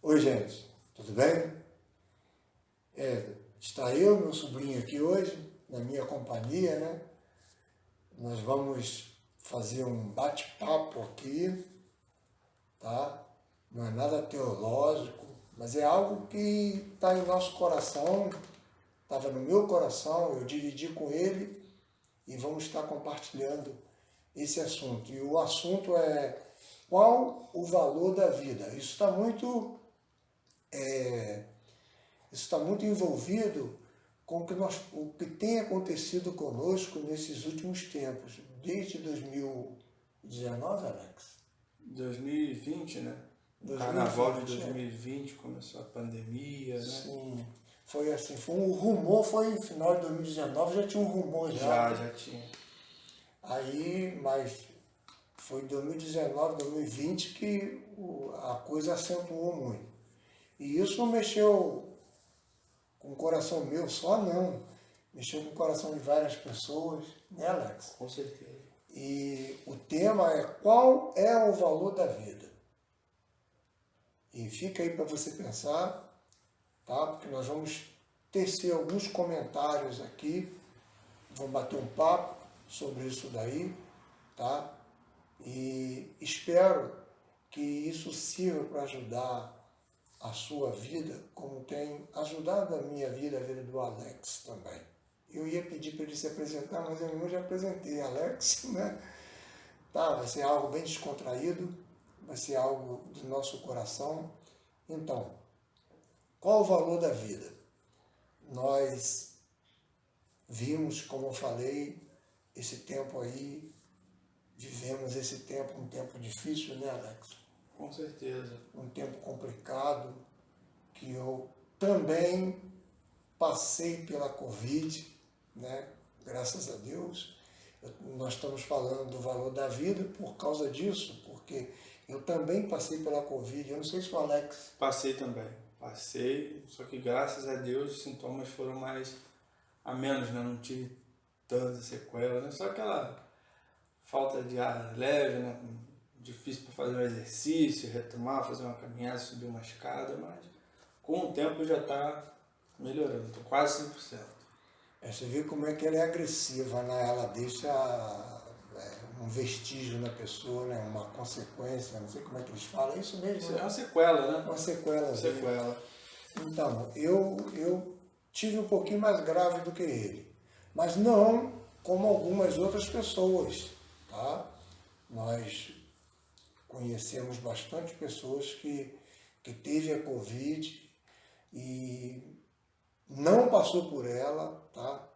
Oi, gente, tudo bem? Está eu, meu sobrinho aqui hoje, na minha companhia, né? Nós vamos fazer um bate-papo aqui, tá? Não é nada teológico, mas é algo que está em nosso coração, estava no meu coração, eu dividi com ele e vamos estar compartilhando esse assunto. E o assunto é qual o valor da vida? Isso está muito envolvido com o que tem acontecido conosco nesses últimos tempos, desde 2019, Alex? 2020, né? No 2020, carnaval de 2020 começou a pandemia, né? Sim, foi assim, foi um rumor, foi no final de 2019, já tinha um rumor Já tinha. Aí, mas foi em 2019, 2020 que a coisa acentuou muito. E isso mexeu com o coração meu só não, mexeu com o coração de várias pessoas, né, Alex? Com certeza. E o tema é qual é o valor da vida? E fica aí para você pensar, tá? Porque nós vamos tecer alguns comentários aqui, vamos bater um papo sobre isso daí, tá? E espero que isso sirva para ajudar a sua vida, como tem ajudado a minha vida, a vida do Alex também. Eu ia pedir para ele se apresentar, mas eu já apresentei Alex, né? Tá, vai ser algo bem descontraído, vai ser algo do nosso coração. Então, qual o valor da vida? Nós vimos, como eu falei, esse tempo aí, vivemos esse tempo, um tempo difícil, né, Alex? Com certeza. Um tempo complicado, que eu também passei pela Covid, né? Graças a Deus. Nós estamos falando do valor da vida por causa disso, porque eu também passei pela Covid. Eu não sei se o Alex... Passei também. Passei, só que graças a Deus os sintomas foram mais a menos, né? Não tive tantas sequelas, né? Só aquela falta de ar leve, né? Difícil para fazer um exercício, retomar, fazer uma caminhada, subir uma escada, mas com o tempo já está melhorando, estou quase 100%. Você vê como é que ela é agressiva, né? Ela deixa um vestígio na pessoa, né? Uma consequência, não sei como é que eles falam, é isso mesmo? Isso né? é uma sequela, né? Uma sequela. Sequela. Então, eu tive um pouquinho mais grave do que ele, mas não como algumas outras pessoas, tá? Nós conhecemos bastante pessoas que teve a Covid e não passou por ela, tá?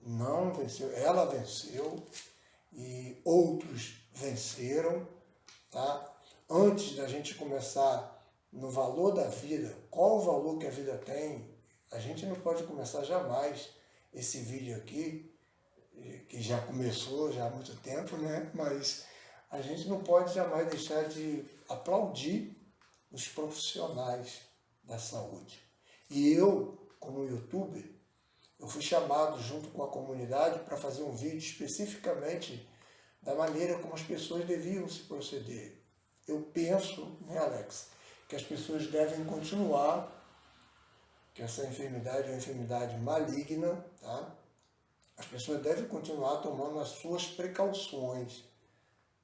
Não venceu, ela venceu e outros venceram, tá? Antes da gente começar no valor da vida, qual o valor que a vida tem, a gente não pode começar jamais esse vídeo aqui, que já começou já há muito tempo, né? Mas a gente não pode jamais deixar de aplaudir os profissionais da saúde. E eu, como youtuber, eu fui chamado junto com a comunidade para fazer um vídeo especificamente da maneira como as pessoas deviam se proceder. Eu penso, né, Alex, que as pessoas devem continuar, que essa enfermidade é uma enfermidade maligna, tá? As pessoas devem continuar tomando as suas precauções,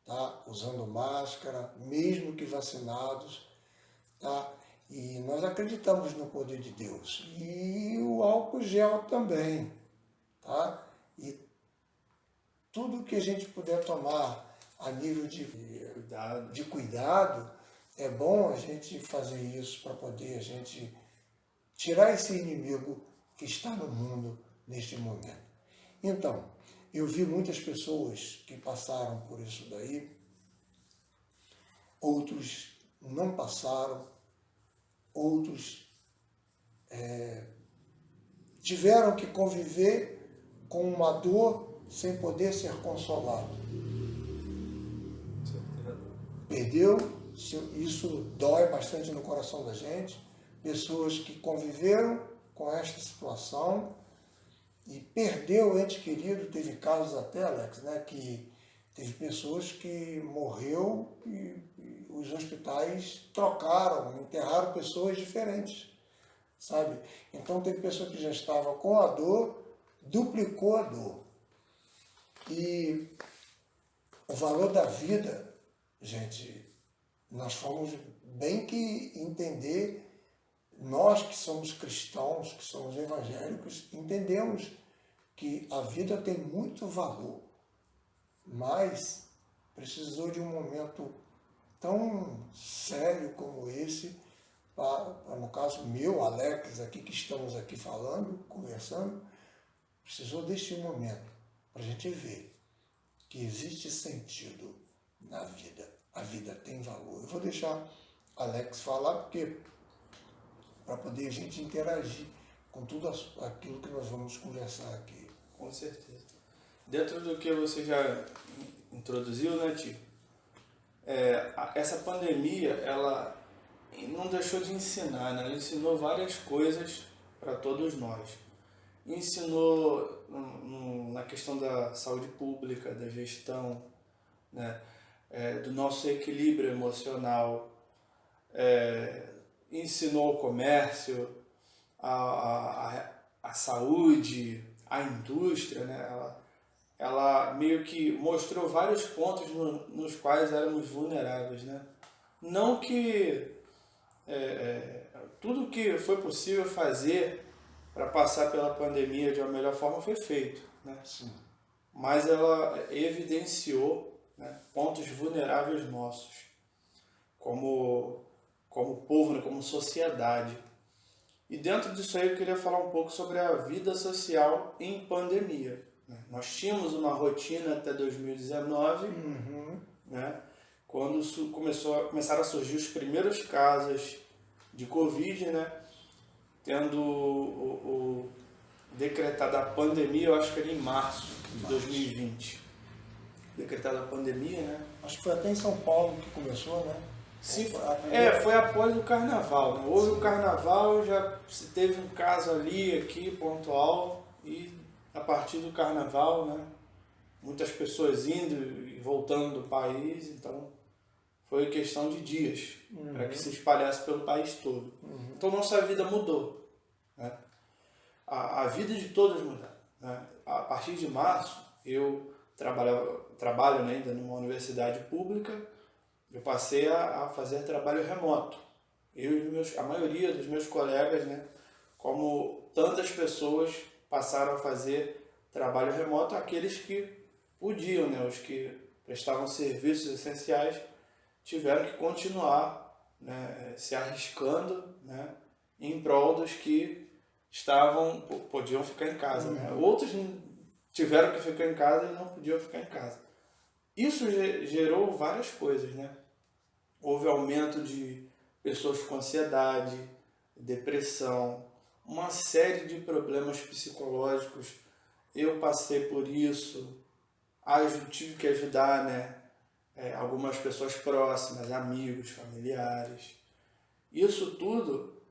tá? Usando máscara, mesmo que vacinados, tá? E nós acreditamos no poder de Deus. E o álcool gel também, tá? E tudo que a gente puder tomar a nível de cuidado, é bom a gente fazer isso para poder a gente tirar esse inimigo que está no mundo neste momento. Então, eu vi muitas pessoas que passaram por isso daí, outros não passaram, outros tiveram que conviver com uma dor sem poder ser consolado. Perdeu, isso dói bastante no coração da gente, pessoas que conviveram com esta situação e perdeu o ente querido, teve casos até, Alex, né, que teve pessoas que morreu e os hospitais trocaram, enterraram pessoas diferentes, sabe? Então teve pessoa que já estava com a dor, duplicou a dor. E o valor da vida, gente, nós fomos bem que entender, nós que somos cristãos, que somos evangélicos, entendemos que a vida tem muito valor, mas precisou de um momento tão sério como esse, no caso meu, Alex, aqui que estamos aqui falando, conversando, precisou deste momento para a gente ver que existe sentido na vida. A vida tem valor. Eu vou deixar Alex falar, porque para poder a gente interagir com tudo aquilo que nós vamos conversar aqui. Com certeza. Dentro do que você já introduziu, né, tio? Essa pandemia, ela não deixou de ensinar, né? Ela ensinou várias coisas para todos nós. Ensinou na questão da saúde pública, da gestão, né? Do nosso equilíbrio emocional, ensinou o comércio, a saúde, a indústria, né? Ela meio que mostrou vários pontos nos quais éramos vulneráveis, né? Não que tudo que foi possível fazer para passar pela pandemia de uma melhor forma foi feito, né? Sim. Mas ela evidenciou, né, pontos vulneráveis nossos, como povo, né, como sociedade. E dentro disso aí eu queria falar um pouco sobre a vida social em pandemia. Né? Nós tínhamos uma rotina até 2019, né, quando começaram a surgir os primeiros casos de Covid, né, tendo decretada a pandemia, eu acho que era em março de 2020. Decretada a pandemia, né? Acho que foi até em São Paulo que começou, né? Sim, foi após o carnaval. Né? Houve o carnaval, já se teve um caso ali, aqui, pontual, e a partir do carnaval, né, muitas pessoas indo e voltando do país, então foi questão de dias para que se espalhasse pelo país todo. Então nossa vida mudou. Né? A vida de todos mudou. Né? A partir de março, eu trabalho ainda numa universidade pública, eu passei a fazer trabalho remoto. Eu e a maioria dos meus colegas, né, como tantas pessoas passaram a fazer trabalho remoto, aqueles que podiam, né, os que prestavam serviços essenciais, tiveram que continuar, né, se arriscando, né, em prol dos que podiam ficar em casa. Né? Outros tiveram que ficar em casa e não podiam ficar em casa. Isso gerou várias coisas, né? Houve aumento de pessoas com ansiedade, depressão, uma série de problemas psicológicos. Eu passei por isso, tive que ajudar, né? Algumas pessoas próximas, amigos, familiares. Isso tudo,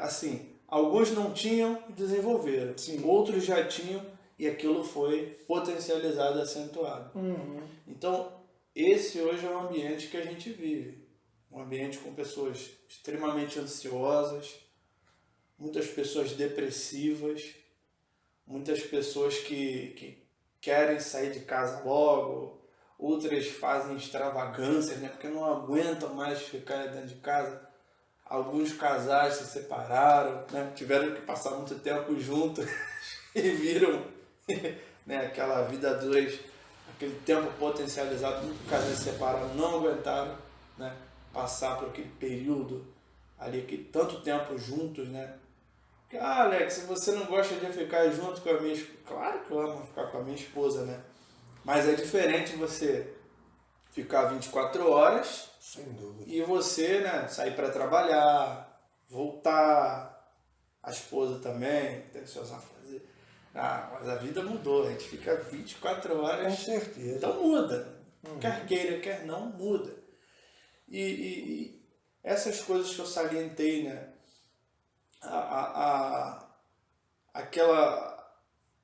assim, alguns não tinham e desenvolveram, sim, outros já tinham e aquilo foi potencializado, acentuado. Então, esse hoje é o ambiente que a gente vive. Um ambiente com pessoas extremamente ansiosas, muitas pessoas depressivas, muitas pessoas que querem sair de casa logo, outras fazem extravagâncias, né, porque não aguentam mais ficar dentro de casa. Alguns casais se separaram, né, tiveram que passar muito tempo juntos e viram, né, aquela vida a dois, aquele tempo potencializado. Muitos casais se separaram, não aguentaram, né, passar por aquele período ali, tanto tempo juntos, né? Porque, Alex, você não gosta de ficar junto com a minha esposa? Claro que eu amo ficar com a minha esposa, né? Mas é diferente você ficar 24 horas, sem dúvida, e você, né, sair para trabalhar, voltar, a esposa também, tem seus afazeres. Mas a vida mudou, a gente fica 24 horas. Com certeza. Então muda. Quer queira, quer não, muda. E essas coisas que eu salientei, né?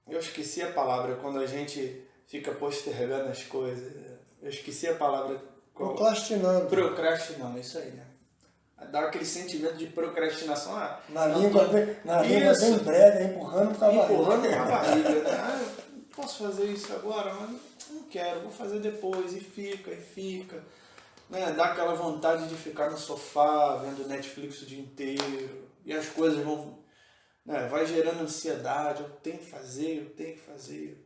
Eu esqueci a palavra quando a gente fica postergando as coisas. Eu esqueci a palavra Procrastinando. Procrastinando, isso aí, né? Dá aquele sentimento de procrastinação. Na língua bem breve, empurrando com a barriga. Empurrando com a barriga, né? Eu posso fazer isso agora, mas não quero, vou fazer depois. E fica. Né? Dá aquela vontade de ficar no sofá, vendo Netflix o dia inteiro. E as coisas vão... Né? Vai gerando ansiedade. Eu tenho que fazer, eu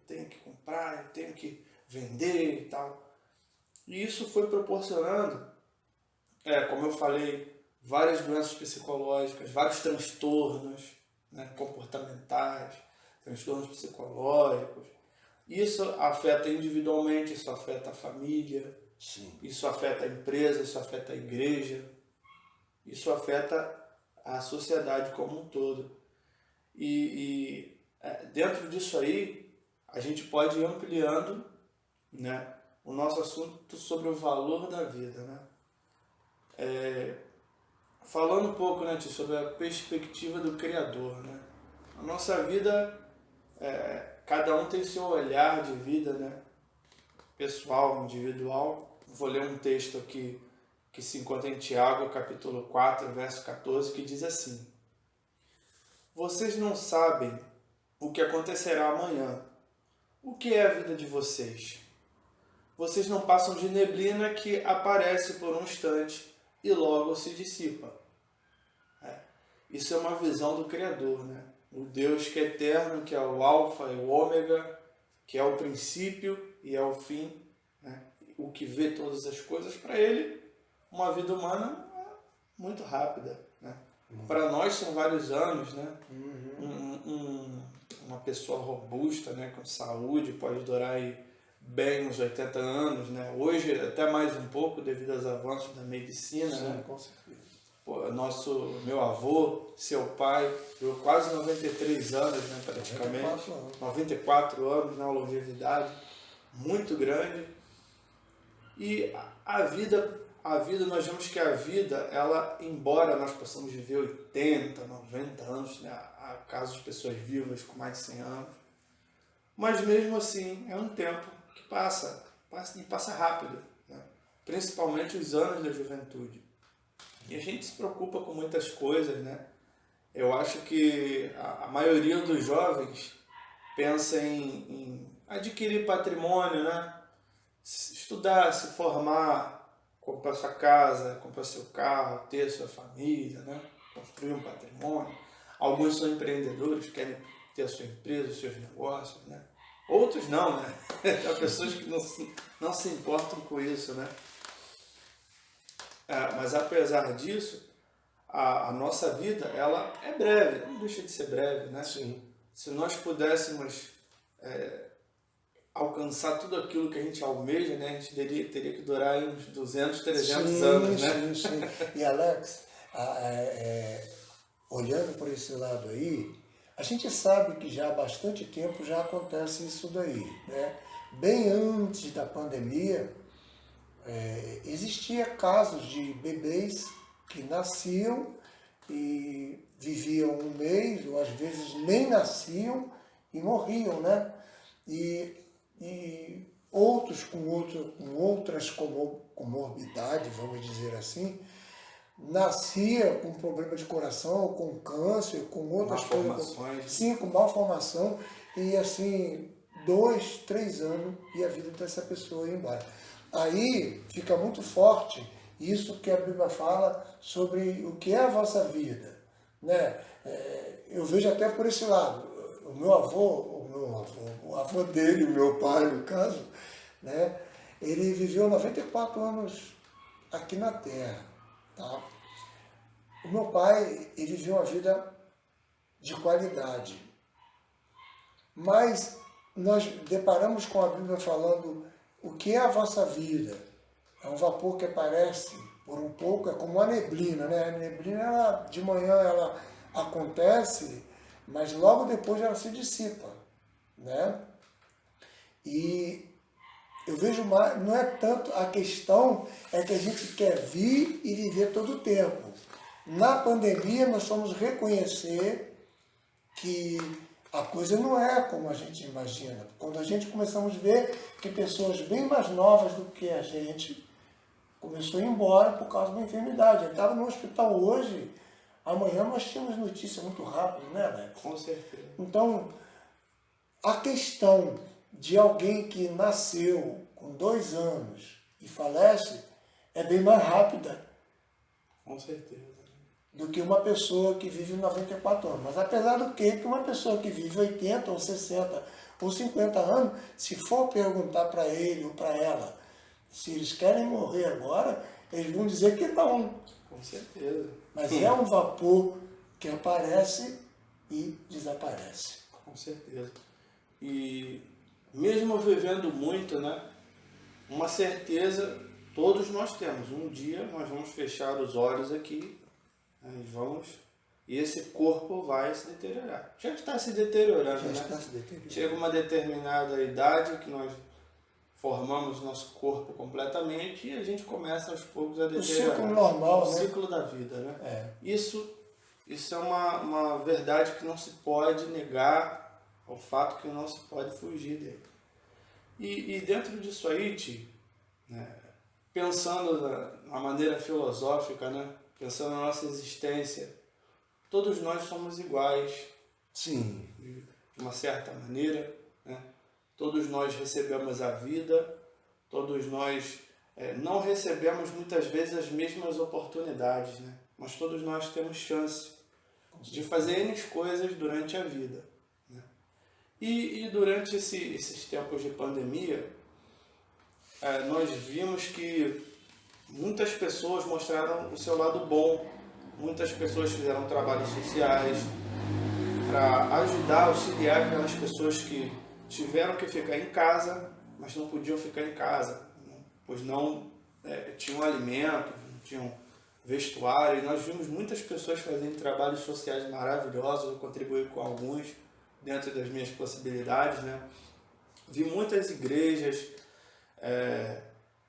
tenho que comprar, eu tenho que vender e tal. E isso foi proporcionando, como eu falei, várias doenças psicológicas, vários transtornos, né, comportamentais, transtornos psicológicos. Isso afeta individualmente, isso afeta a família, Sim. Isso afeta a empresa, isso afeta a igreja, isso afeta a sociedade como um todo. Dentro disso aí, a gente pode ir ampliando, né, o nosso assunto sobre o valor da vida, né? Falando um pouco, né, tio, sobre a perspectiva do Criador, né? A nossa vida, cada um tem seu olhar de vida, né? Pessoal, individual. Vou ler um texto aqui que se encontra em Tiago, capítulo 4, verso 14, que diz assim: Vocês não sabem o que acontecerá amanhã. O que é a vida de vocês? Vocês não passam de neblina que aparece por um instante e logo se dissipa. Isso é uma visão do Criador, né? O Deus que é eterno, que é o Alfa e o Ômega, que é o princípio e é o fim, né? O que vê todas as coisas. Para ele, uma vida humana muito rápida, né? Para nós são vários anos, né? Uma pessoa robusta, né? Com saúde, pode durar aí bem uns 80 anos, né? Hoje até mais um pouco devido aos avanços da medicina. Sim, né? com certeza. Meu avô, seu pai, durou quase 93 anos, né, praticamente. 94 anos, né, uma longevidade muito grande. E a vida, nós vemos que a vida, ela, embora nós possamos viver 80, 90 anos, né, há casos de pessoas vivas com mais de 100 anos, mas mesmo assim é um tempo que passa rápido, né, principalmente os anos da juventude. E a gente se preocupa com muitas coisas, né? Eu acho que a maioria dos jovens pensa em adquirir patrimônio, né? Estudar, se formar, comprar sua casa, comprar seu carro, ter sua família, né? Construir um patrimônio. Alguns são empreendedores, querem ter a sua empresa, os seus negócios, né? Outros não, né? Há pessoas que não se importam com isso, né? Mas apesar disso, a nossa vida, ela é breve, não deixa de ser breve, né? Sim. Se nós pudéssemos alcançar tudo aquilo que a gente almeja, né? A gente teria que durar uns 200, 300 anos, né? Sim. E Alex, olhando por esse lado aí, a gente sabe que já há bastante tempo já acontece isso daí, né? Bem antes da pandemia, existia casos de bebês que nasciam e viviam um mês, ou às vezes nem nasciam e morriam, né? E outros com outras comorbidades, vamos dizer assim, nascia com problema de coração, com câncer, com outras coisas. Sim, com malformação, e assim, 2, 3 anos e a vida dessa pessoa ia embora. Aí fica muito forte isso que a Bíblia fala sobre o que é a vossa vida, né? Eu vejo até por esse lado. O avô dele, o meu pai, no caso, né? Ele viveu 94 anos aqui na Terra, tá? O meu pai, ele viveu uma vida de qualidade, mas nós deparamos com a Bíblia falando o que é a vossa vida. É um vapor que aparece por um pouco, é como uma neblina, né? A neblina, de manhã ela acontece, mas logo depois ela se dissipa, né? E eu vejo mais, não é tanto a questão, é que a gente quer vir e viver todo o tempo. Na pandemia nós fomos reconhecer que a coisa não é como a gente imagina. Quando a gente começamos a ver que pessoas bem mais novas do que a gente começou a ir embora por causa da enfermidade. Ele estava no hospital hoje, amanhã nós tínhamos notícia muito rápido, né, Alex? Com certeza. Então, a questão de alguém que nasceu com 2 anos e falece é bem mais rápida Com certeza. do que uma pessoa que vive 94 anos. Mas apesar do que uma pessoa que vive 80 ou 60 ou 50 anos, se for perguntar para ele ou para ela se eles querem morrer agora, eles vão dizer que não. Com certeza. Mas é um vapor que aparece e desaparece. Com certeza. E mesmo vivendo muito, né? Uma certeza todos nós temos. Um dia nós vamos fechar os olhos aqui, né, e esse corpo vai se deteriorar. Já está se deteriorando, Já né? está se deteriorando. Chega uma determinada idade que nós formamos nosso corpo completamente e a gente começa aos poucos a deteriorar. O ciclo normal, O né? ciclo da vida, né? É. Isso é uma verdade que não se pode negar, é um fato que não se pode fugir dele. E dentro disso aí, Ti, né, pensando na maneira filosófica, né, pensando na nossa existência, todos nós somos iguais, Sim. de uma certa maneira, né? Todos nós recebemos a vida, todos nós não recebemos muitas vezes as mesmas oportunidades, né? Mas todos nós temos chance de fazer N coisas durante a vida, né? E durante esses tempos de pandemia, nós vimos que muitas pessoas mostraram o seu lado bom, muitas pessoas fizeram trabalhos sociais para ajudar, auxiliar aquelas pessoas que tiveram que ficar em casa, mas não podiam ficar em casa, pois não tinham alimento, não tinham vestuário. E nós vimos muitas pessoas fazendo trabalhos sociais maravilhosos, eu contribuí com alguns dentro das minhas possibilidades, né? Vi muitas igrejas,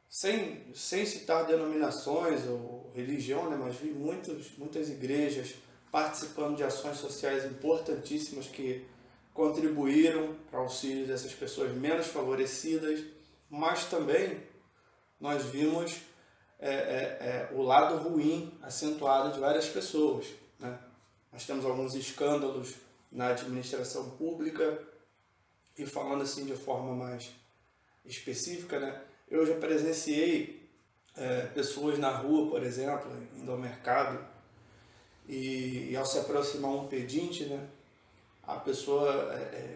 sem citar denominações ou religião, né? Mas vi muitas igrejas participando de ações sociais importantíssimas que contribuíram para o auxílio dessas pessoas menos favorecidas, mas também nós vimos o lado ruim acentuado de várias pessoas, né? Nós temos alguns escândalos na administração pública e falando assim de forma mais específica, né? Eu já presenciei pessoas na rua, por exemplo, indo ao mercado e ao se aproximar um pedinte, né? A pessoa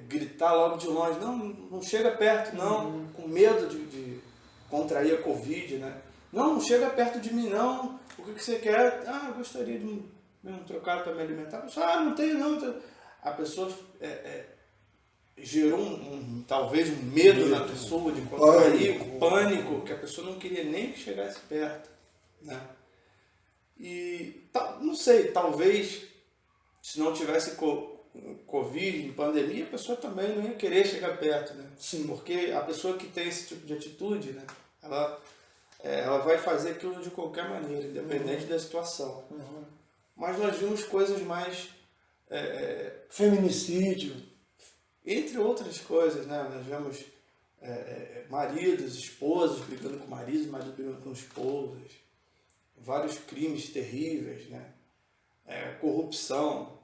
gritar logo de longe, não chega perto não, com medo de contrair a Covid, né? Não chega perto de mim não, o que você quer? Eu gostaria de um trocado para me alimentar. A pessoa, não tenho não. A pessoa gerou talvez um medo na pessoa de contrair, pânico, que a pessoa não queria nem que chegasse perto, né? E não sei, talvez se não tivesse Covid, pandemia, a pessoa também não ia querer chegar perto, né? Sim. Porque a pessoa que tem esse tipo de atitude, né, ela vai fazer aquilo de qualquer maneira, independente da situação. Uhum. Mas nós vimos coisas mais... Feminicídio. Entre outras coisas, né? Nós vemos maridos, esposas brigando com maridos, maridos brigando com esposas, vários crimes terríveis, né? Corrupção.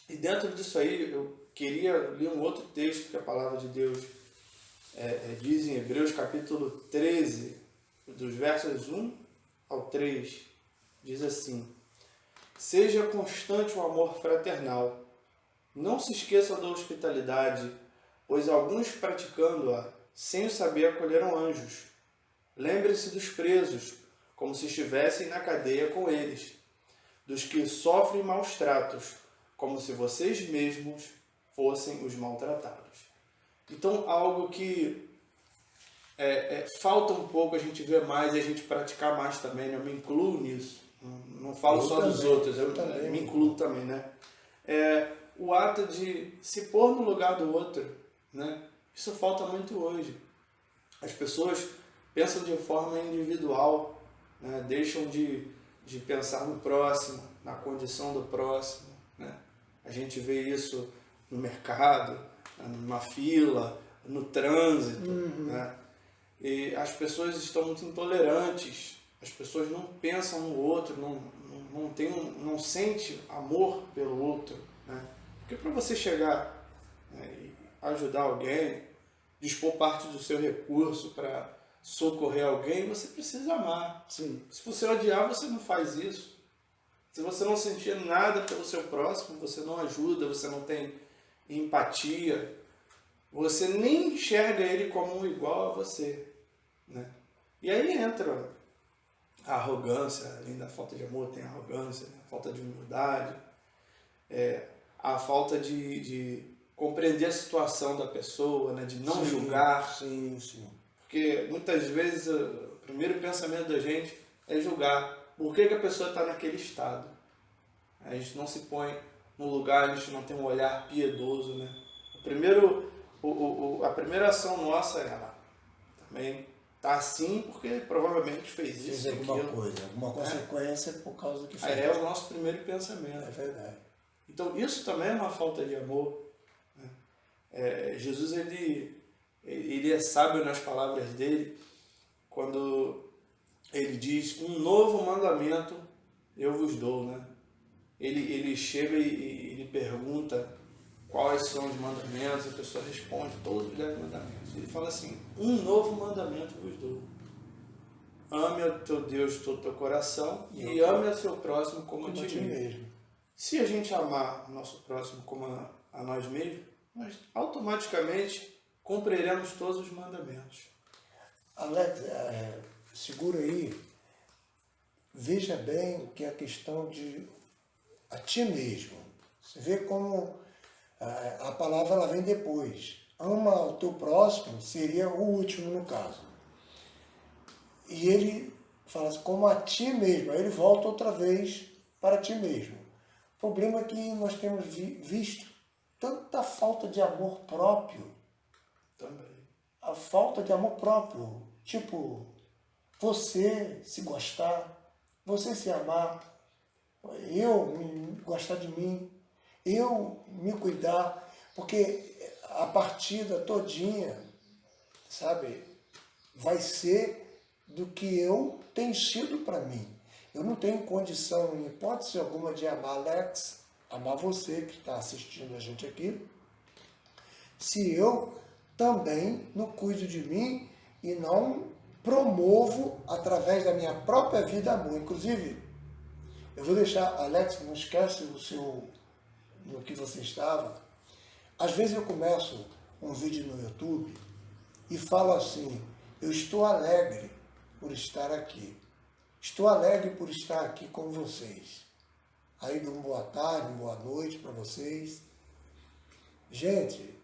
E dentro disso aí, eu queria ler um outro texto que a palavra de Deus diz em Hebreus capítulo 13, dos versos 1 ao 3, diz assim: seja constante o amor fraternal, não se esqueça da hospitalidade, pois alguns praticando-a, sem o saber, acolheram anjos. Lembre-se dos presos, como se estivessem na cadeia com eles, dos que sofrem maus tratos, como se vocês mesmos fossem os maltratados. Então, algo que falta um pouco a gente ver mais e a gente praticar mais também, né? Eu me incluo nisso. Não falo só dos outros, eu também me incluo também, né? O ato de se pôr no lugar do outro, né? Isso falta muito hoje. As pessoas pensam de forma individual, né? Deixam de pensar no próximo, na condição do próximo, né? A gente vê isso no mercado, numa fila, no trânsito, né? E as pessoas estão muito intolerantes as pessoas não pensam no outro, não sente amor pelo outro, né? Porque para você chegar, né, e ajudar alguém, dispor parte do seu recurso para socorrer alguém, você precisa amar. Sim. Se você odiar, você não faz isso. Se você não sentir nada pelo seu próximo, você não ajuda, você não tem empatia, você nem enxerga ele como um igual a você, né? E aí entra a arrogância, além da falta de amor, tem a arrogância, a falta de humildade, a falta de compreender a situação da pessoa, né? De não julgar. Sim, sim. Porque muitas vezes o primeiro pensamento da gente é julgar. Por que a pessoa está naquele estado? A gente não se põe no lugar, a gente não tem um olhar piedoso, né? A primeira ação nossa é ela também tá assim porque provavelmente fez isso. Fez alguma coisa, alguma consequência por causa do que fez. É o nosso primeiro pensamento. É verdade. Então isso também é uma falta de amor, né? Jesus ele é sábio nas palavras dele quando ele diz: um novo mandamento eu vos dou, né? Ele chega e ele pergunta quais são os mandamentos, a pessoa responde todos os 10 mandamentos. Ele fala assim: um novo mandamento vos dou. Ame o teu Deus de todo o teu coração e ame o seu próximo como a ti mesmo. Se a gente amar o nosso próximo como a nós mesmos, nós automaticamente cumpriremos todos os mandamentos. Alex, segura aí. Veja bem que a questão de a ti mesmo. Você vê como a palavra ela vem depois. Ama o teu próximo seria o último no caso. E ele fala assim, como a ti mesmo. Aí ele volta outra vez para ti mesmo. O problema é que nós temos visto tanta falta de amor próprio. Também. A falta de amor próprio. Tipo, você se gostar, você se amar, eu gostar de mim, eu me cuidar, porque a partida todinha, sabe, vai ser do que eu tenho sido para mim. Eu não tenho condição, em hipótese alguma, de amar Alex, amar você que está assistindo a gente aqui, se eu também não cuido de mim e não promovo através da minha própria vida amor. Inclusive, eu vou deixar, Alex, não esquece no que você estava. Às vezes eu começo um vídeo no YouTube e falo assim, eu estou alegre por estar aqui. Estou alegre por estar aqui com vocês. Aí dou uma boa tarde, uma boa noite para vocês. Gente,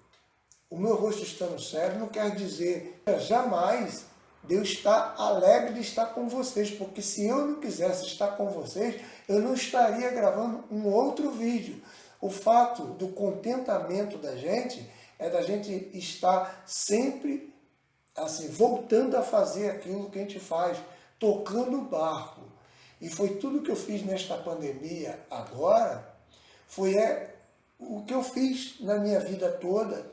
o meu rosto estando sério não quer dizer jamais Deus está alegre de estar com vocês, porque se eu não quisesse estar com vocês, eu não estaria gravando um outro vídeo. O fato do contentamento da gente é da gente estar sempre assim, voltando a fazer aquilo que a gente faz, tocando o barco. E foi tudo que eu fiz nesta pandemia agora, foi o que eu fiz na minha vida toda,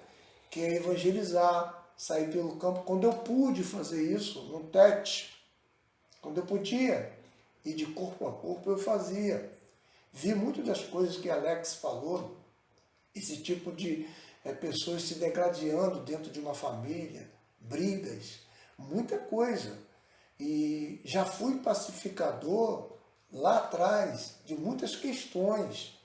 que é evangelizar, sair pelo campo, quando eu pude fazer isso, no TET, quando eu podia, e de corpo a corpo eu fazia. Vi muitas das coisas que Alex falou, esse tipo de pessoas se degradando dentro de uma família, brigas, muita coisa. E já fui pacificador lá atrás de muitas questões.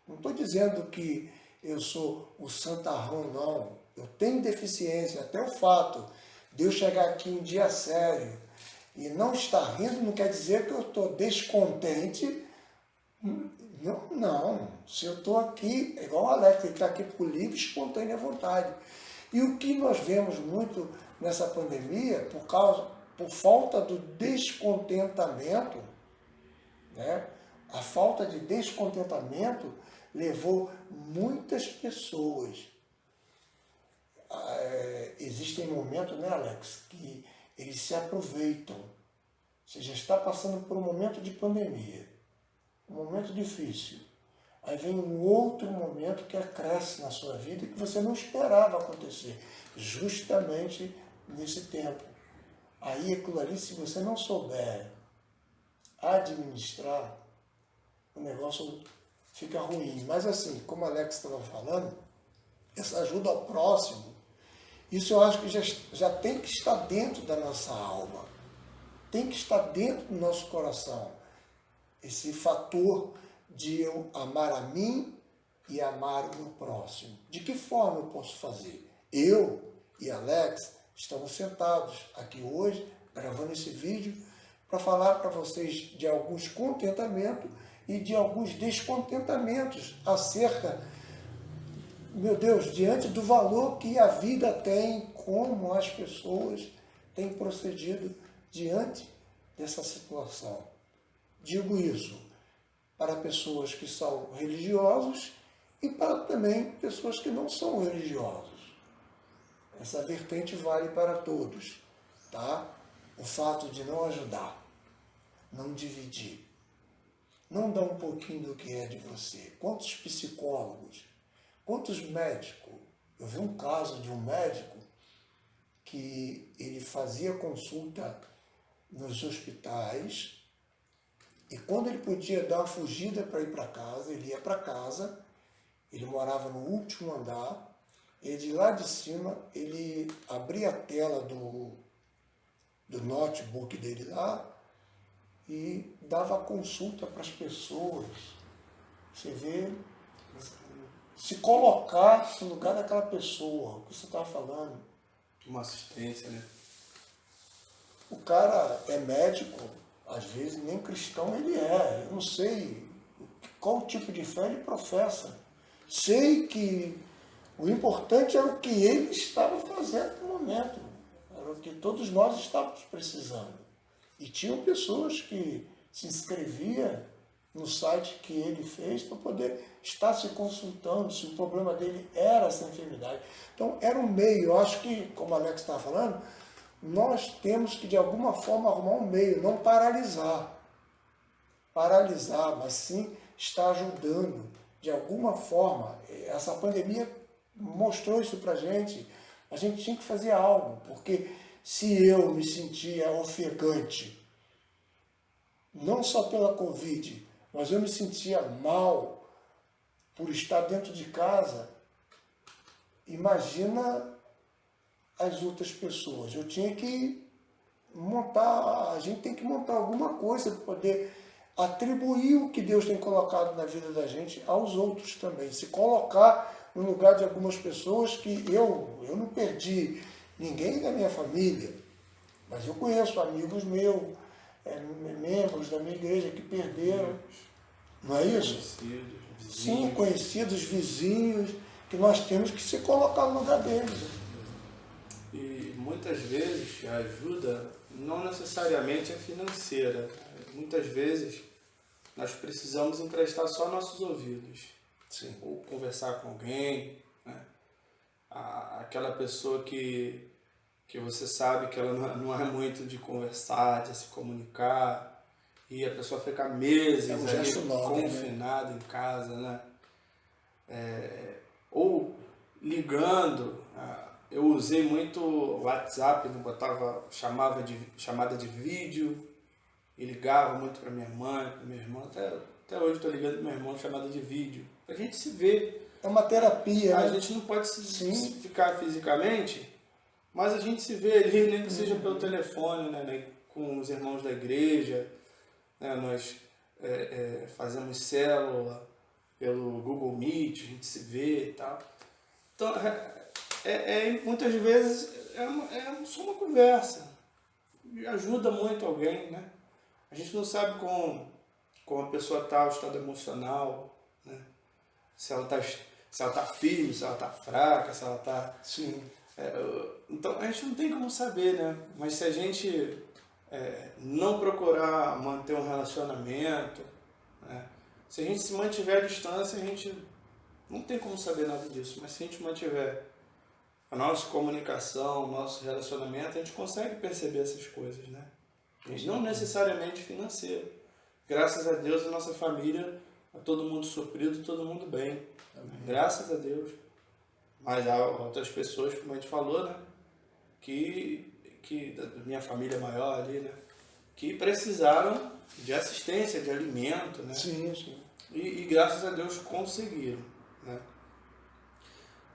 Não estou dizendo que eu sou o santarrão, não. Eu tenho deficiência, até o fato de eu chegar aqui um dia sério e não estar rindo não quer dizer que eu estou descontente. Não. Se eu estou aqui, é igual o Alex, ele está aqui por livre e espontânea vontade. E o que nós vemos muito nessa pandemia, por falta do descontentamento, né? A falta de descontentamento levou muitas pessoas. Existem momentos, né, Alex, que eles se aproveitam. Você já está passando por um momento de pandemia, um momento difícil. Aí vem um outro momento que acresce na sua vida e que você não esperava acontecer, justamente nesse tempo. Aí aquilo ali, se você não souber administrar, o negócio fica ruim. Mas assim, como o Alex estava falando, essa ajuda ao próximo, isso eu acho que já tem que estar dentro da nossa alma, tem que estar dentro do nosso coração. Esse fator de eu amar a mim e amar o meu próximo. De que forma eu posso fazer? Eu e Alex estamos sentados aqui hoje, gravando esse vídeo, para falar para vocês de alguns contentamentos e de alguns descontentamentos acerca, meu Deus, diante do valor que a vida tem, como as pessoas têm procedido diante dessa situação. Digo isso para pessoas que são religiosos e para também pessoas que não são religiosos. Essa vertente vale para todos, tá? O fato de não ajudar, não dividir, não dar um pouquinho do que é de você. Quantos psicólogos, quantos médicos? Eu vi um caso de um médico que ele fazia consulta nos hospitais e quando ele podia dar uma fugida para ir para casa, ele ia para casa, ele morava no último andar, e de lá de cima ele abria a tela do notebook dele lá e dava consulta para as pessoas. Você vê, se colocar no lugar daquela pessoa, o que você estava falando. Uma assistência, né? O cara é médico, às vezes nem cristão ele é. Eu não sei qual tipo de fé ele professa. Sei que o importante era o que ele estava fazendo no momento. Era o que todos nós estávamos precisando. E tinham pessoas que se inscreviam no site que ele fez para poder estar se consultando se o problema dele era essa enfermidade. Então, era um meio. Eu acho que, como a Alex estava falando, nós temos que, de alguma forma, arrumar um meio, não paralisar. Paralisar, mas sim estar ajudando. De alguma forma, essa pandemia mostrou isso para a gente tinha que fazer algo, porque se eu me sentia ofegante, não só pela Covid, mas eu me sentia mal por estar dentro de casa, imagina as outras pessoas. Eu tinha que montar, a gente tem que montar alguma coisa para poder atribuir o que Deus tem colocado na vida da gente aos outros também. Se colocar no lugar de algumas pessoas que eu não perdi ninguém da minha família, mas eu conheço amigos meus, membros da minha igreja que perderam, não é isso? Conhecidos, vizinhos. Sim, conhecidos, vizinhos, que nós temos que se colocar no lugar deles. E muitas vezes a ajuda não necessariamente é financeira. Muitas vezes nós precisamos emprestar só nossos ouvidos. Sim. Ou conversar com alguém, né? Aquela pessoa que você sabe que ela não é muito de conversar, de se comunicar, e a pessoa fica meses ali confinada, né? Em casa, né? Ou ligando. Eu usei muito o WhatsApp, chamada de vídeo, e ligava muito para minha mãe, para minha irmã. Até hoje estou ligando para meu irmão, chamada de vídeo. A gente se vê. É uma terapia. A gente não pode ficar fisicamente, mas a gente se vê ali, nem que seja pelo telefone, né, com os irmãos da igreja. Né, nós fazemos célula pelo Google Meet, a gente se vê e tal. Então, muitas vezes é só uma conversa. E ajuda muito alguém, né? A gente não sabe como a pessoa está, o estado emocional, né? Se ela está firme, se ela está fraca, se ela está... Sim. Então, a gente não tem como saber, né? Mas se a gente não procurar manter um relacionamento, né? Se a gente se mantiver à distância, a gente não tem como saber nada disso. Mas se a gente mantiver a nossa comunicação, o nosso relacionamento, a gente consegue perceber essas coisas, né? Não necessariamente financeiro. Graças a Deus, a nossa família, tá todo mundo suprido, todo mundo bem. Amém. Graças a Deus. Mas há outras pessoas, como a gente falou, né? Que da minha família maior ali, né? Que precisaram de assistência, de alimento, né? Sim, sim. E graças a Deus conseguiram, né?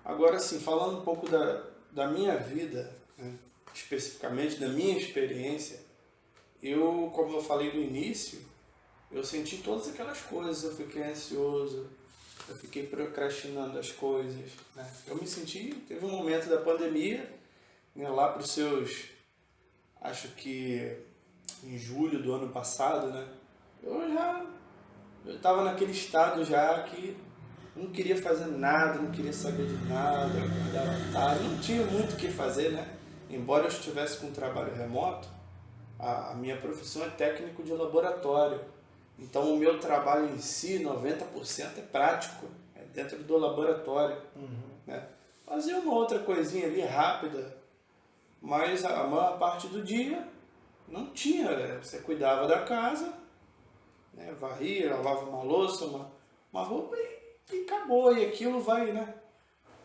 Agora, assim, falando um pouco da minha vida, né? Especificamente da minha experiência, como eu falei no início, eu senti todas aquelas coisas. Eu fiquei ansioso, eu fiquei procrastinando as coisas, né? Eu me senti, teve um momento da pandemia, né, lá para os seus, acho que em julho do ano passado, né? Eu estava naquele estado já que não queria fazer nada, não queria saber de nada, acordava tarde, não tinha muito o que fazer, né? Embora eu estivesse com um trabalho remoto, a minha profissão é técnico de laboratório. Então o meu trabalho em si, 90% é prático, é dentro do laboratório. Né? Fazia uma outra coisinha ali rápida, mas a maior parte do dia não tinha. Né? Você cuidava da casa, né? Varria, lavava uma louça, uma roupa e acabou. E aquilo vai, né?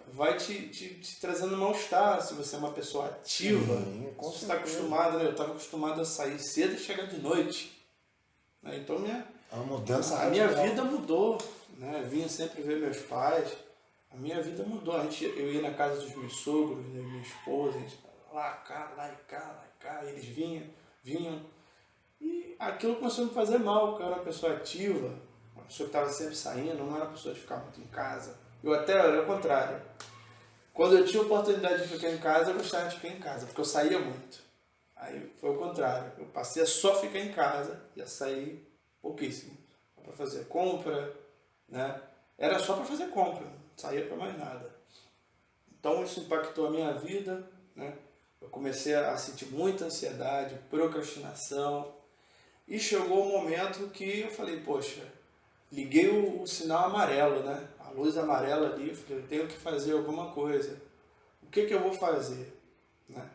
Vai te trazendo mal-estar. Se você é uma pessoa ativa, você está acostumado, né? Eu estava acostumado a sair cedo e chegar de noite. Né? Então a minha vida mudou. Né? Eu vinha sempre ver meus pais. A minha vida mudou. Eu ia na casa dos meus sogros, da minha esposa, a gente lá e cá, e eles vinham. E aquilo começou a me fazer mal, porque eu era uma pessoa ativa, uma pessoa que estava sempre saindo, não era uma pessoa de ficar muito em casa. Eu até era o contrário. Quando eu tinha a oportunidade de ficar em casa, eu gostava de ficar em casa, porque eu saía muito. Aí foi o contrário. Eu passei a só ficar em casa e a sair pouquíssimo. Para fazer compra, né? Era só para fazer compra, não saía para mais nada. Então isso impactou a minha vida, né? Eu comecei a sentir muita ansiedade, procrastinação. E chegou um momento que eu falei, poxa, liguei o sinal amarelo, né? A luz amarela ali, eu falei, eu tenho que fazer alguma coisa. O que eu vou fazer? Né?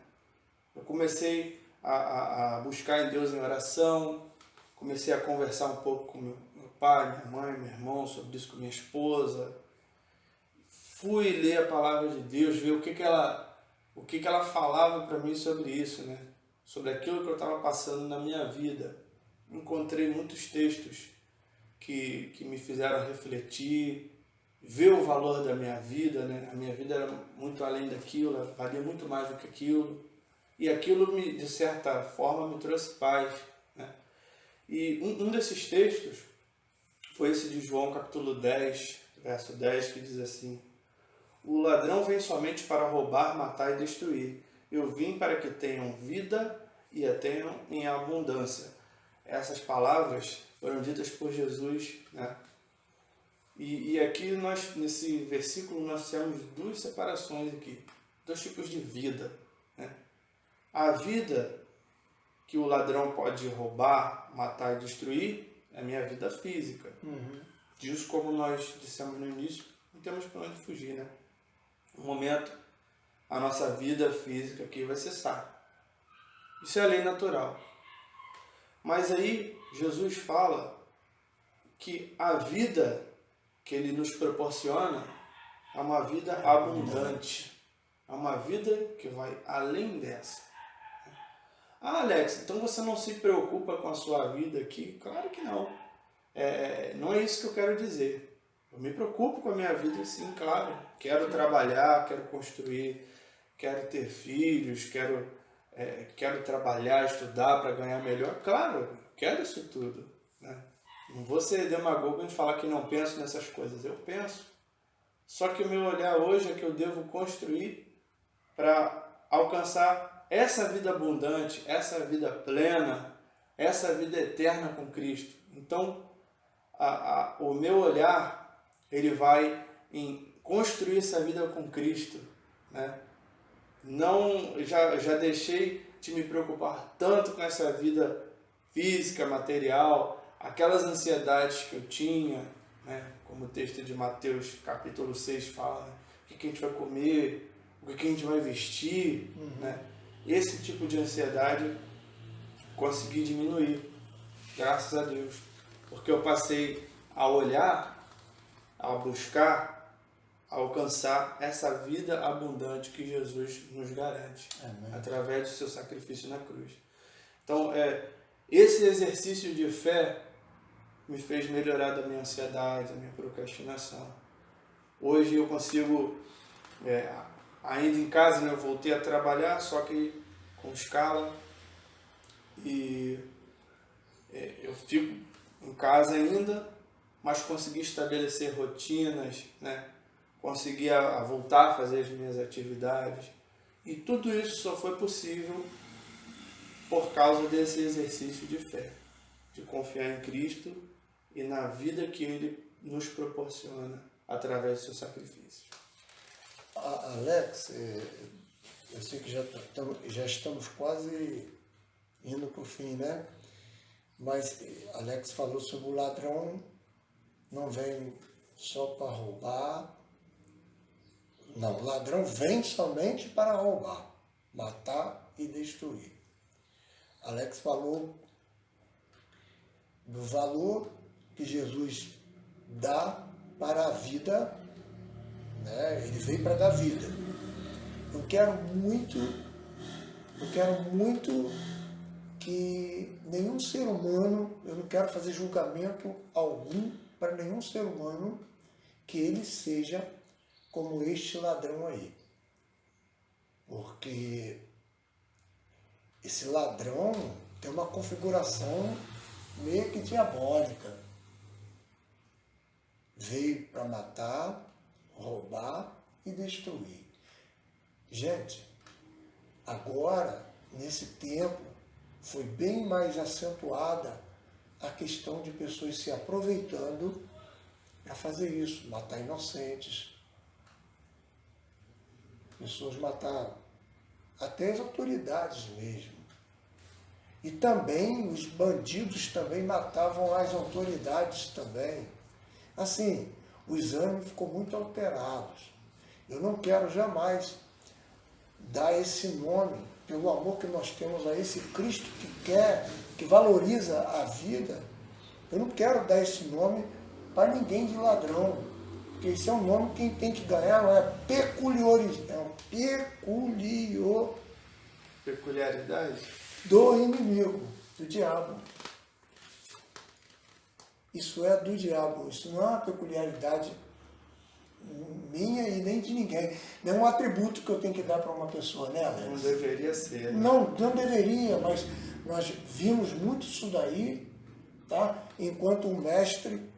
Eu comecei a buscar em Deus em oração, comecei a conversar um pouco com meu pai, minha mãe, meu irmão, sobre isso com minha esposa. Fui ler a palavra de Deus, ver o que ela falava para mim sobre isso, né? Sobre aquilo que eu estava passando na minha vida. Encontrei muitos textos que me fizeram refletir, ver o valor da minha vida, né? A minha vida era muito além daquilo, ela valia muito mais do que aquilo. E aquilo, de certa forma, me trouxe paz. Né? E um desses textos foi esse de João capítulo 10, verso 10, que diz assim: o ladrão vem somente para roubar, matar e destruir. Eu vim para que tenham vida e a tenham em abundância. Essas palavras foram ditas por Jesus, né? E aqui nesse versículo nós temos duas separações aqui, dois tipos de vida. Né? A vida que o ladrão pode roubar, matar e destruir é a minha vida física. Disso, como nós dissemos no início, não temos para onde fugir, né? Um momento, a nossa vida física aqui vai cessar. Isso é a lei natural. Mas aí, Jesus fala que a vida que Ele nos proporciona é uma vida abundante. É uma vida que vai além dessa. Ah, Alex, então você não se preocupa com a sua vida aqui? Claro que não. Não é isso que eu quero dizer. Eu me preocupo com a minha vida, sim, claro. Quero trabalhar, quero construir, quero ter filhos, quero trabalhar, estudar para ganhar melhor. Claro, quero isso tudo. Né? Não vou ser demagogo em falar que não penso nessas coisas. Eu penso. Só que o meu olhar hoje é que eu devo construir para alcançar essa vida abundante, essa vida plena, essa vida eterna com Cristo. Então, o meu olhar, ele vai em construir essa vida com Cristo. Né? Não, já deixei de me preocupar tanto com essa vida física, material, aquelas ansiedades que eu tinha, né? Como o texto de Mateus capítulo 6 fala, né? O que a gente vai comer, o que a gente vai vestir, né? Esse tipo de ansiedade consegui diminuir, graças a Deus, porque eu passei a olhar, a buscar, a alcançar essa vida abundante que Jesus nos garante, através do seu sacrifício na cruz. Então, esse exercício de fé me fez melhorar da minha ansiedade, da minha procrastinação. Hoje eu consigo, ainda em casa, né, eu voltei a trabalhar, só que com escala, e eu fico em casa ainda, mas consegui estabelecer rotinas, né? Consegui voltar a fazer as minhas atividades, e tudo isso só foi possível por causa desse exercício de fé, de confiar em Cristo e na vida que Ele nos proporciona através do seu sacrifício. Alex, eu sei que já estamos quase indo para o fim, né? Mas Alex falou sobre o ladrão não vem só para roubar. Não, o ladrão vem somente para roubar, matar e destruir. Alex falou do valor que Jesus dá para a vida, né? Ele veio para dar vida. Eu quero muito que nenhum ser humano, eu não quero fazer julgamento algum para nenhum ser humano, que ele seja como este ladrão aí. Porque esse ladrão tem uma configuração meio que diabólica. Veio para matar, roubar e destruir. Gente, agora, nesse tempo, foi bem mais acentuada a questão de pessoas se aproveitando para fazer isso, matar inocentes. Pessoas mataram até as autoridades mesmo. E também os bandidos também matavam as autoridades também. Assim, os ânimos ficou muito alterados. Eu não quero jamais dar esse nome, pelo amor que nós temos a esse Cristo que valoriza a vida. Eu não quero dar esse nome para ninguém de ladrão. Porque esse é um nome que quem tem que ganhar, não é Peculiaridade do inimigo, do diabo. Isso é do diabo, isso não é uma peculiaridade minha e nem de ninguém. Não é um atributo que eu tenho que dar para uma pessoa, né, Alex? não deveria ser. Não deveria, mas nós vimos muito isso daí, tá? Enquanto o mestre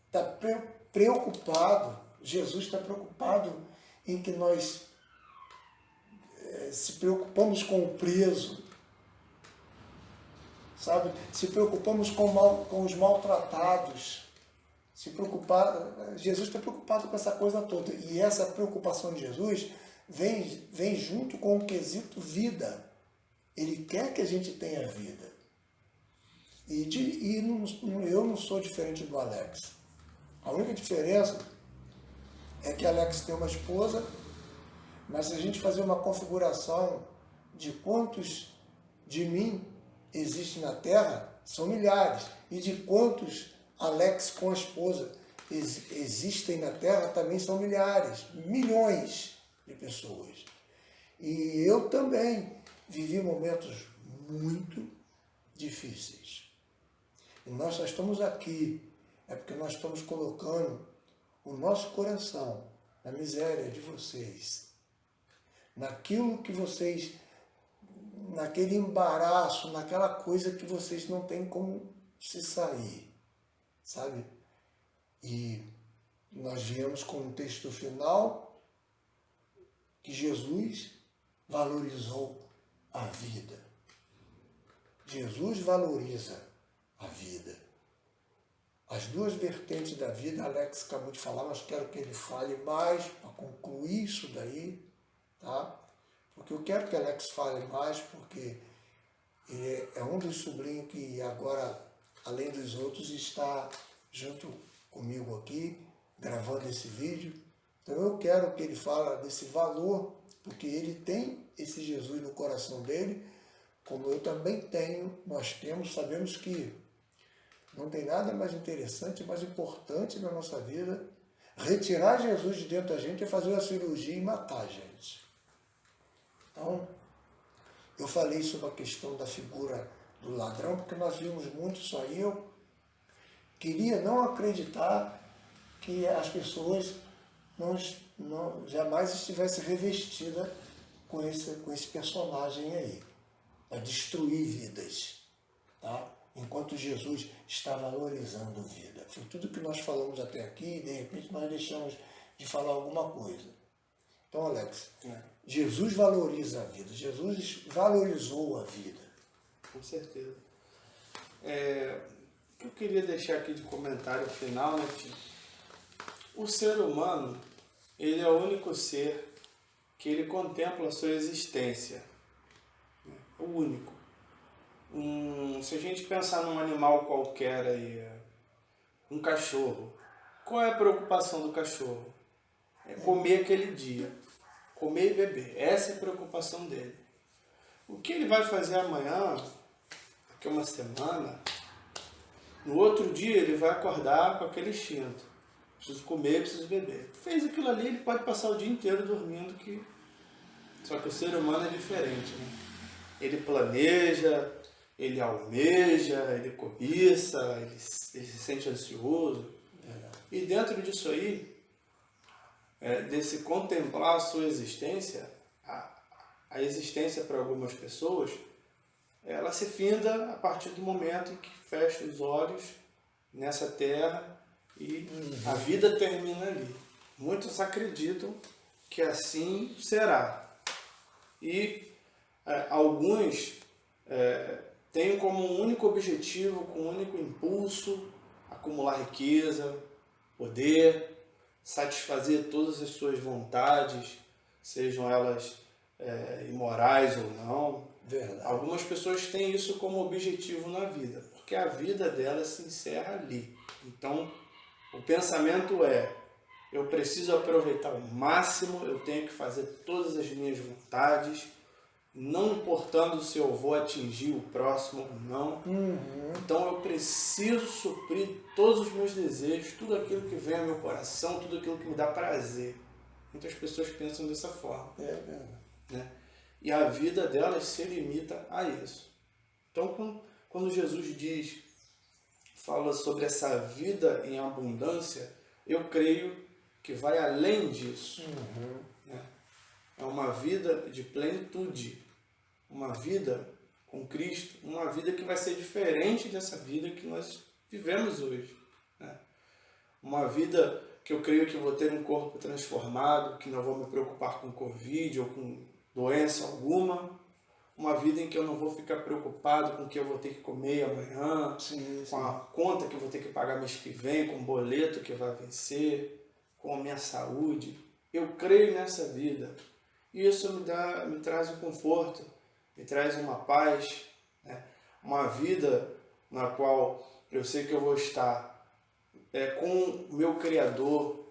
está preocupado, Jesus está preocupado em que nós se preocupamos com o preso, sabe? Se preocupamos com os maltratados. Jesus está preocupado com essa coisa toda. E essa preocupação de Jesus vem junto com o quesito vida. Ele quer que a gente tenha vida. Eu não sou diferente do Alex. A única diferença é que Alex tem uma esposa, mas se a gente fazer uma configuração de quantos de mim existem na Terra, são milhares. E de quantos Alex com a esposa existem na Terra, também são milhares, milhões de pessoas. E eu também vivi momentos muito difíceis. E nós só estamos aqui, é porque nós estamos colocando o nosso coração na miséria de vocês, naquilo que vocês, naquele embaraço, naquela coisa que vocês não têm como se sair, sabe? E nós viemos com o texto final que Jesus valorizou a vida. Jesus valoriza a vida. As duas vertentes da vida, Alex acabou de falar, mas quero que ele fale mais para concluir isso daí, tá? Porque eu quero que Alex fale mais, porque ele é um dos sobrinhos que agora, além dos outros, está junto comigo aqui, gravando esse vídeo. Então eu quero que ele fale desse valor, porque ele tem esse Jesus no coração dele, como eu também tenho, nós temos, sabemos que não tem nada mais interessante, mais importante na nossa vida. Retirar Jesus de dentro da gente é fazer uma cirurgia e matar a gente. Então, eu falei sobre a questão da figura do ladrão, porque nós vimos muito isso aí. Eu queria não acreditar que as pessoas jamais estivessem revestidas com esse personagem aí, para destruir vidas, tá? Enquanto Jesus está valorizando vida. Foi tudo que nós falamos até aqui, e de repente nós deixamos de falar alguma coisa. Então, Alex, Jesus valoriza a vida, Jesus valorizou a vida. Com certeza. O que eu queria deixar aqui de comentário final, né, Tio? O ser humano, ele é o único ser que ele contempla a sua existência. O único. Se a gente pensar num animal qualquer aí, um cachorro, qual é a preocupação do cachorro? É comer aquele dia. Comer e beber. Essa é a preocupação dele. O que ele vai fazer amanhã, daqui a uma semana, no outro dia ele vai acordar com aquele instinto. Preciso comer, preciso beber. Fez aquilo ali, ele pode passar o dia inteiro dormindo. Só que o ser humano é diferente, né? Ele planeja, ele almeja, ele cobiça, ele se sente ansioso. E dentro disso aí, desse contemplar a sua existência, a existência para algumas pessoas, ela se finda a partir do momento em que fecha os olhos nessa terra e a vida termina ali. Muitos acreditam que assim será. E alguns têm como um único objetivo, com um único impulso, acumular riqueza, poder, satisfazer todas as suas vontades, sejam elas imorais ou não. Verdade. Algumas pessoas têm isso como objetivo na vida, porque a vida delas se encerra ali. Então, o pensamento eu preciso aproveitar ao máximo, eu tenho que fazer todas as minhas vontades, não importando se eu vou atingir o próximo ou não. Então eu preciso suprir todos os meus desejos, tudo aquilo que vem ao meu coração, tudo aquilo que me dá prazer. Muitas pessoas pensam dessa forma. Né? E a vida delas se limita a isso. Então quando Jesus fala sobre essa vida em abundância, eu creio que vai além disso. Né? É uma vida de plenitude, uma vida com Cristo, uma vida que vai ser diferente dessa vida que nós vivemos hoje. Né? Uma vida que eu creio que vou ter um corpo transformado, que não vou me preocupar com Covid ou com doença alguma. Uma vida em que eu não vou ficar preocupado com o que eu vou ter que comer amanhã, com a conta que eu vou ter que pagar mês que vem, com o boleto que vai vencer, com a minha saúde. Eu creio nessa vida. E isso me traz um conforto, me traz uma paz, né? Uma vida na qual eu sei que eu vou estar com o meu Criador,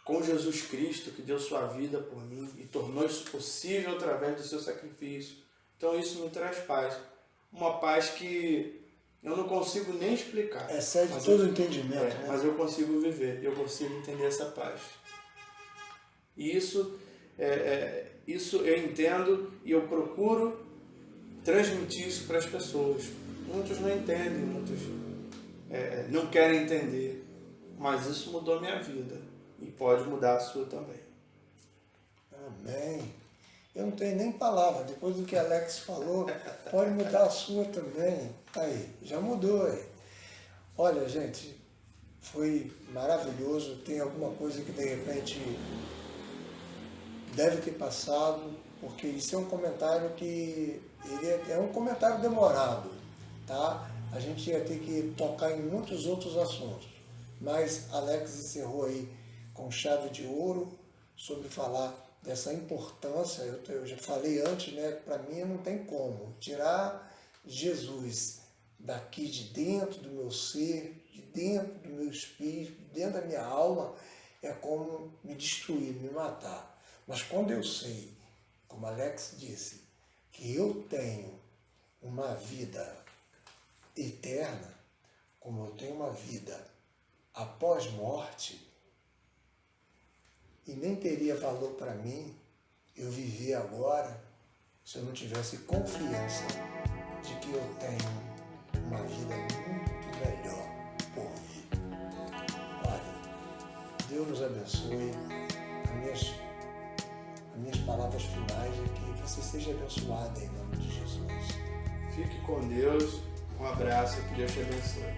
com Jesus Cristo, que deu sua vida por mim e tornou isso possível através do seu sacrifício. Então isso me traz paz. Uma paz que eu não consigo nem explicar. Excede todo o entendimento. Né? Mas eu consigo viver, eu consigo entender essa paz. E isso eu entendo e eu procuro transmitir isso para as pessoas. Muitos não entendem, muitos não querem entender. Mas isso mudou a minha vida e pode mudar a sua também. Amém. Eu não tenho nem palavra. Depois do que Alex falou, pode mudar a sua também. Aí, já mudou aí. Olha, gente, foi maravilhoso. Tem alguma coisa que de repente deve ter passado, porque isso é um comentário que é um comentário demorado, tá? A gente ia ter que tocar em muitos outros assuntos, mas Alex encerrou aí com chave de ouro sobre falar dessa importância. Eu já falei antes, né? Para mim não tem como tirar Jesus daqui de dentro do meu ser, de dentro do meu espírito, de dentro da minha alma, é como me destruir, me matar. Mas quando eu sei, como Alex disse, que eu tenho uma vida eterna, como eu tenho uma vida após morte, e nem teria valor para mim eu viver agora se eu não tivesse confiança de que eu tenho uma vida muito melhor por vir. Olha, Deus nos abençoe. As minhas palavras finais é que você seja abençoado em nome de Jesus. Fique com Deus. Um abraço e que Deus te abençoe.